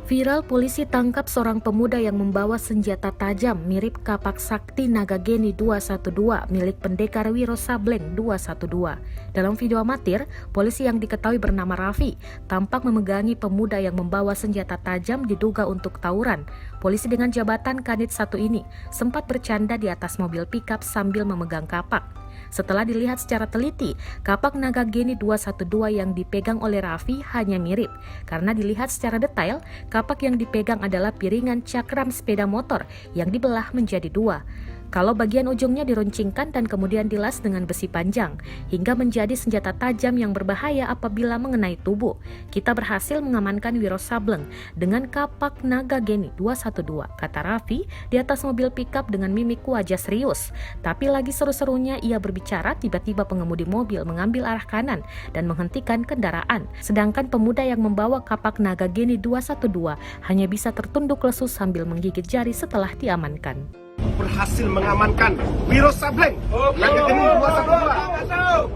Viral, polisi tangkap seorang pemuda yang membawa senjata tajam mirip kapak sakti Nagageni 212 milik pendekar Wiro Sableng 212. Dalam video amatir, polisi yang diketahui bernama Raffi tampak memegangi pemuda yang membawa senjata tajam diduga untuk tawuran. Polisi dengan jabatan Kanit 1 ini sempat bercanda di atas mobil pickup sambil memegang kapak. Setelah dilihat secara teliti, kapak Nagageni 212 yang dipegang oleh Raffi hanya mirip. Karena dilihat secara detail, kapak yang dipegang adalah piringan cakram sepeda motor yang dibelah menjadi dua. Kalau bagian ujungnya diruncingkan dan kemudian dilas dengan besi panjang, hingga menjadi senjata tajam yang berbahaya apabila mengenai tubuh. Kita berhasil mengamankan Wiro Sableng dengan kapak Nagageni 212, kata Raffi di atas mobil pickup dengan mimik wajah serius. Tapi lagi seru-serunya ia berbicara, tiba-tiba pengemudi mobil mengambil arah kanan dan menghentikan kendaraan. Sedangkan pemuda yang membawa kapak Nagageni 212 hanya bisa tertunduk lesu sambil menggigit jari setelah diamankan. Berhasil mengamankan Wiro Sableng Nagageni 212.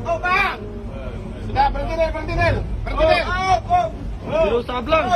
Pak! Sudah berhenti, Nel. Wiro Sableng